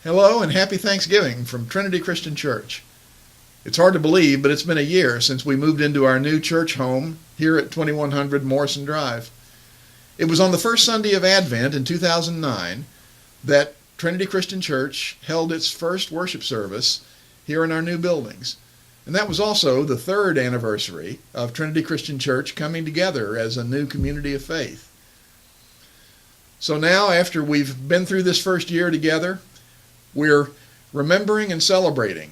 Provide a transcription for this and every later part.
Hello and happy Thanksgiving from Trinity Christian Church. It's hard to believe, but it's been a year since we moved into our new church home here at 2100 Morrison Drive. It was on the first Sunday of Advent in 2009 that Trinity Christian Church held its first worship service here in our new buildings. And that was also the third anniversary of Trinity Christian Church coming together as a new community of faith. So now, after we've been through this first year together, we're remembering and celebrating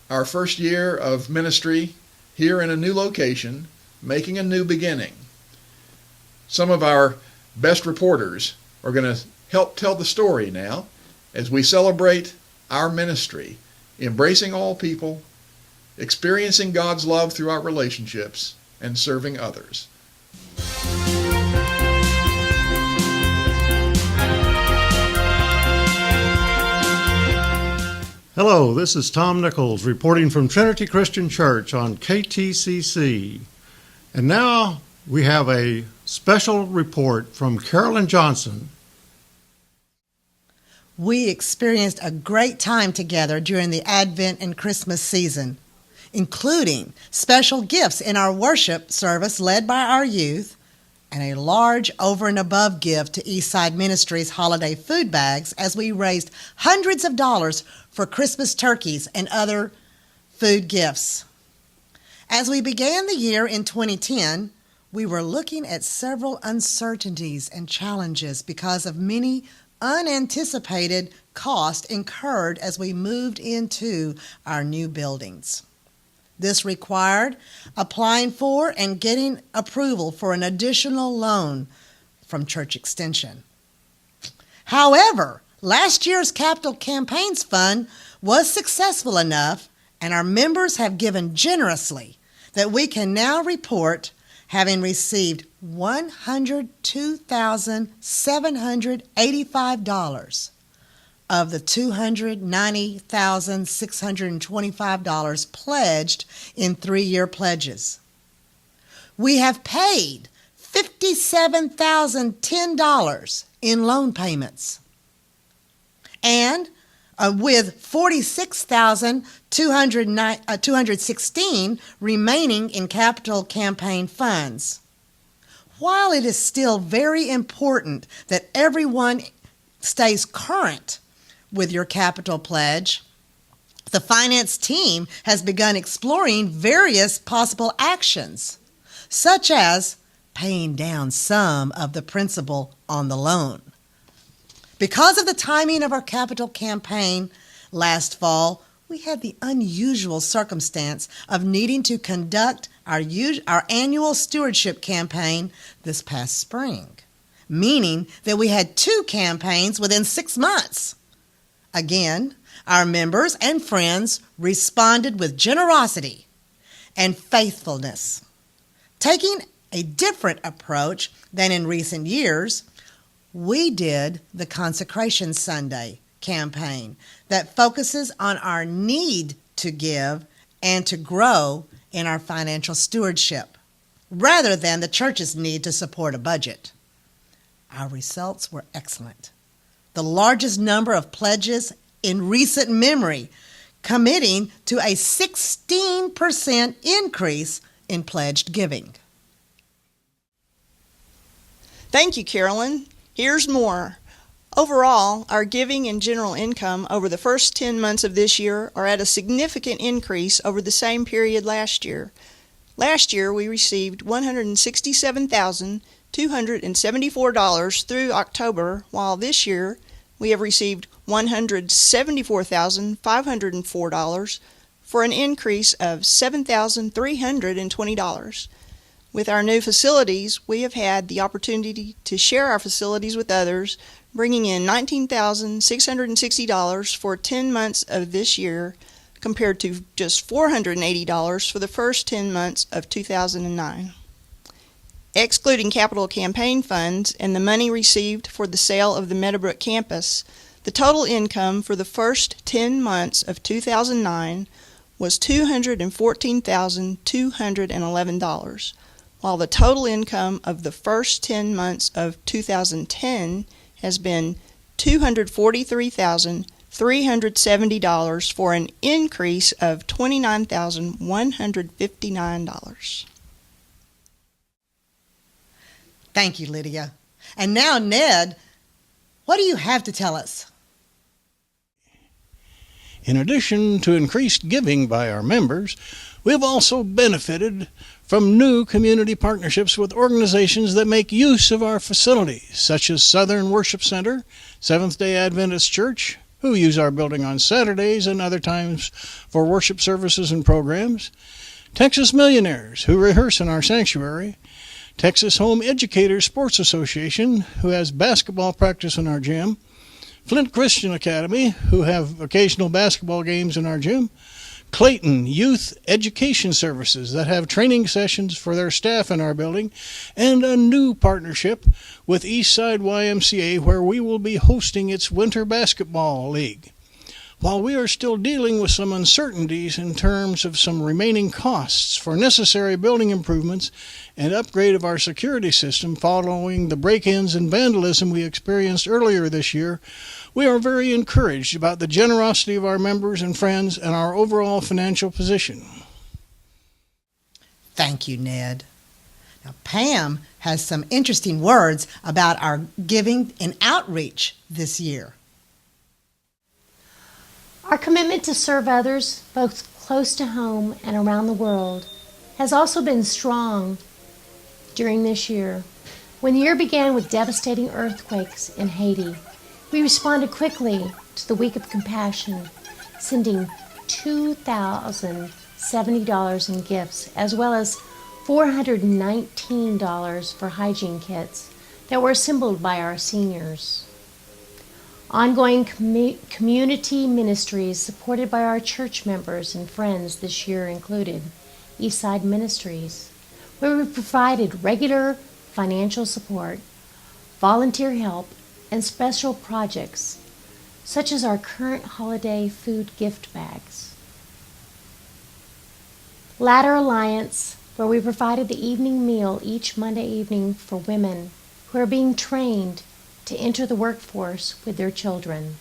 our first year of ministry here in a new location, making a new beginning. Some of our best reporters are going to help tell the story now as we celebrate our ministry, embracing all people, experiencing God's love through our relationships, and serving others. Hello, this is Tom Nichols reporting from Trinity Christian Church on KTCC. And now we have a special report from Carolyn Johnson. We experienced a great time together during the Advent and Christmas season, including special gifts in our worship service led by our youth, and a large over and above gift to Eastside Ministries holiday food bags as we raised hundreds of dollars for Christmas turkeys and other food gifts. As we began the year in 2010, we were looking at several uncertainties and challenges because of many unanticipated costs incurred as we moved into our new buildings. This required applying for and getting approval for an additional loan from Church Extension. However, last year's Capital Campaigns Fund was successful enough, and our members have given generously, that we can now report having received $102,785 of the $290,625 pledged in 3-year pledges. We have paid $57,010 in loan payments, and with $46,216 remaining in capital campaign funds. While it is still very important that everyone stays current with your capital pledge, the finance team has begun exploring various possible actions, such as paying down some of the principal on the loan. Because of the timing of our capital campaign last fall, we had the unusual circumstance of needing to conduct our annual stewardship campaign this past spring, meaning that we had 2 campaigns within 6 months. Again, our members and friends responded with generosity and faithfulness. Taking a different approach than in recent years, we did the Consecration Sunday campaign that focuses on our need to give and to grow in our financial stewardship, rather than the church's need to support a budget. Our results were excellent. The largest number of pledges in recent memory, committing to a 16% increase in pledged giving. Thank you, Carolyn. Here's more. Overall, our giving and general income over the first 10 months of this year are at a significant increase over the same period last year. Last year, we received $167,274 through October, while this year we have received $174,504 for an increase of $7,320. With our new facilities, we have had the opportunity to share our facilities with others, bringing in $19,660 for 10 months of this year, compared to just $480 for the first 10 months of 2009. Excluding capital campaign funds and the money received for the sale of the Meadowbrook campus, the total income for the first 10 months of 2009 was $214,211, while the total income of the first 10 months of 2010 has been $243,300. $370 for an increase of $29,159. Thank you, Lydia. And now, Ned, what do you have to tell us? In addition to increased giving by our members, we have also benefited from new community partnerships with organizations that make use of our facilities, such as Southern Worship Center, Seventh-day Adventist Church, who use our building on Saturdays and other times for worship services and programs, Texas Millionaires, who rehearse in our sanctuary, Texas Home Educators Sports Association, who has basketball practice in our gym, Flint Christian Academy, who have occasional basketball games in our gym, Clayton Youth Education Services that have training sessions for their staff in our building, and a new partnership with Eastside YMCA where we will be hosting its Winter Basketball League. While we are still dealing with some uncertainties in terms of some remaining costs for necessary building improvements and upgrade of our security system following the break-ins and vandalism we experienced earlier this year, we are very encouraged about the generosity of our members and friends and our overall financial position. Thank you, Ned. Now, Pam has some interesting words about our giving and outreach this year. Our commitment to serve others, both close to home and around the world, has also been strong during this year. When the year began with devastating earthquakes in Haiti, we responded quickly to the Week of Compassion, sending $2,070 in gifts, as well as $419 for hygiene kits that were assembled by our seniors. Ongoing community ministries supported by our church members and friends this year included Eastside Ministries, where we provided regular financial support, volunteer help, and special projects, such as our current holiday food gift bags. Ladder Alliance, where we provided the evening meal each Monday evening for women who are being trained to enter the workforce with their children.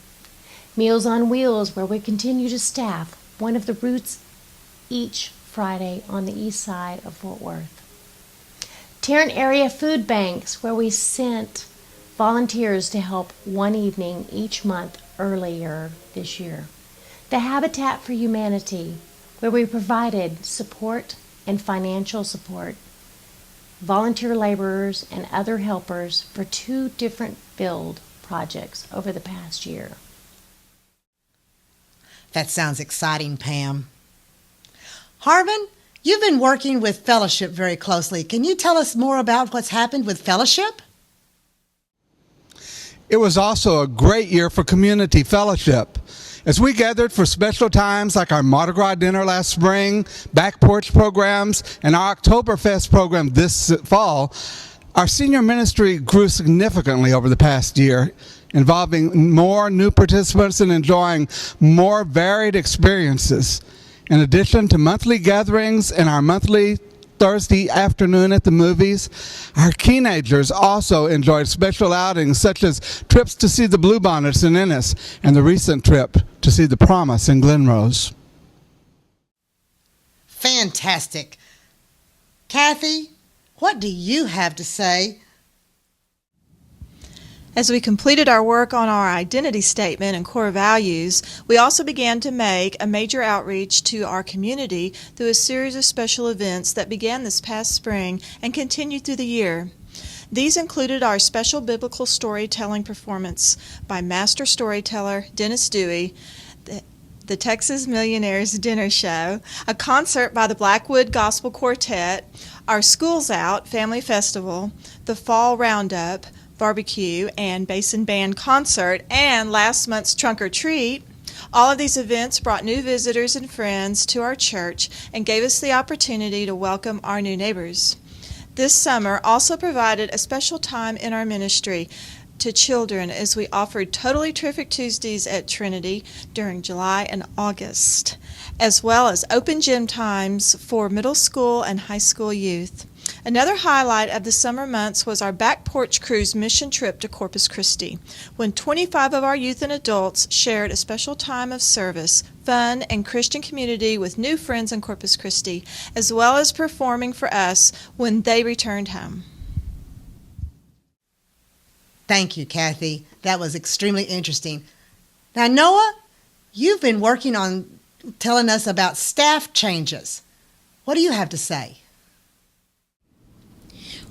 Meals on Wheels, where we continue to staff one of the routes each Friday on the east side of Fort Worth. Tarrant Area Food Banks, where we sent volunteers to help one evening each month earlier this year. The Habitat for Humanity, where we provided support and financial support, volunteer laborers and other helpers for 2 different build projects over the past year. That sounds exciting, Pam. Harvin, you've been working with Fellowship very closely. Can you tell us more about what's happened with Fellowship? It was also a great year for Community Fellowship. As we gathered for special times like our Mardi Gras dinner last spring, back porch programs, and our Oktoberfest program this fall, our senior ministry grew significantly over the past year, involving more new participants and enjoying more varied experiences. In addition to monthly gatherings and our monthly Thursday afternoon at the movies, our teenagers also enjoyed special outings such as trips to see the Bluebonnets in Ennis and the recent trip to see the Promise in Glenrose. Fantastic. Kathy, what do you have to say? As we completed our work on our identity statement and core values, we also began to make a major outreach to our community through a series of special events that began this past spring and continued through the year. These included our special biblical storytelling performance by master storyteller Dennis Dewey, the Texas Millionaires Dinner Show, a concert by the Blackwood Gospel Quartet, our Schools Out Family Festival, the Fall Roundup, barbecue and basin band concert, and last month's Trunk or Treat. All of these events brought new visitors and friends to our church and gave us the opportunity to welcome our new neighbors. This summer also provided a special time in our ministry to children as we offered Totally Terrific Tuesdays at Trinity during July and August, as well as open gym times for middle school and high school youth. Another highlight of the summer months was our Back Porch Cruise mission trip to Corpus Christi, when 25 of our youth and adults shared a special time of service, fun, and Christian community with new friends in Corpus Christi, as well as performing for us when they returned home. Thank you, Kathy. That was extremely interesting. Now, Noah, you've been working on telling us about staff changes. What do you have to say?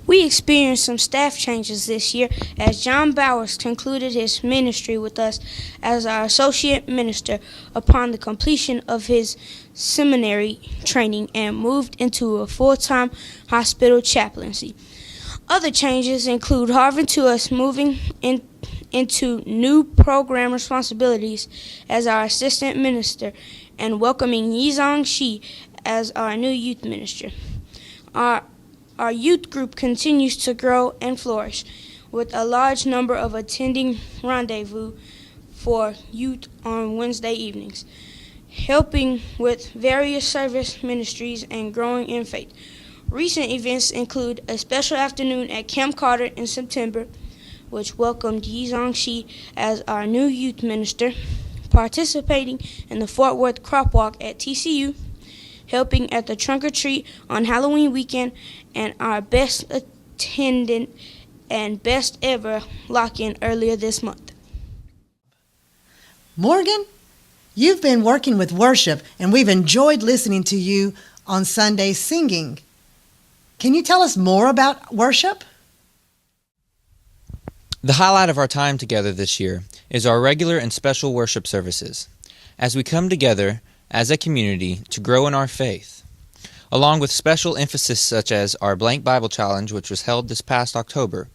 We experienced some staff changes this year as John Bowers concluded his ministry with us as our associate minister upon the completion of his seminary training and moved into a full-time hospital chaplaincy. Other changes include Harvin Tuas moving into new program responsibilities as our assistant minister and welcoming Yizong Shi as our new youth minister. Our youth group continues to grow and flourish, with a large number of attending rendezvous for youth on Wednesday evenings, helping with various service ministries and growing in faith. Recent events include a special afternoon at Camp Carter in September, which welcomed Yizong Shi as our new youth minister, participating in the Fort Worth Crop Walk at TCU, helping at the Trunk or Treat on Halloween weekend, and our best attendant and best ever lock-in earlier this month. Morgan, you've been working with worship, and we've enjoyed listening to you on Sunday singing. Can you tell us more about worship? The highlight of our time together this year is our regular and special worship services, as we come together as a community to grow in our faith, along with special emphasis such as our Blank Bible Challenge, which was held this past October.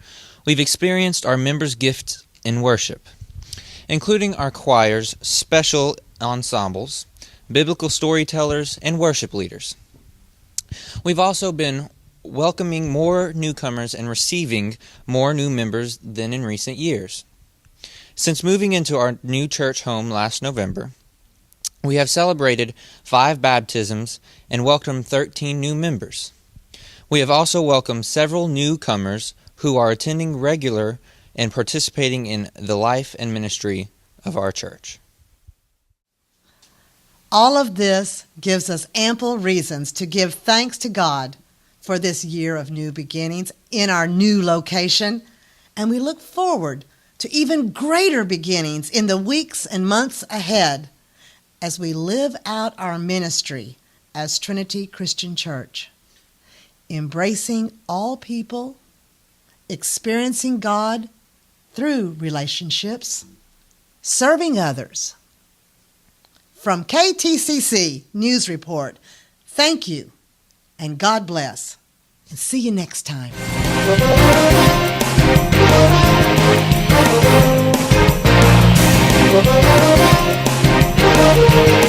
We've experienced our members' gifts in worship, including our choirs, special ensembles, biblical storytellers, and worship leaders. We've also been welcoming more newcomers and receiving more new members than in recent years. Since moving into our new church home last November, we have celebrated 5 baptisms and welcomed 13 new members. We have also welcomed several newcomers who are attending regular and participating in the life and ministry of our church. All of this gives us ample reasons to give thanks to God for this year of new beginnings in our new location, and we look forward to even greater beginnings in the weeks and months ahead as we live out our ministry as Trinity Christian Church, embracing all people, experiencing God through relationships, serving others. From KTCC News Report, thank you and God bless, and see you next time. Thank you.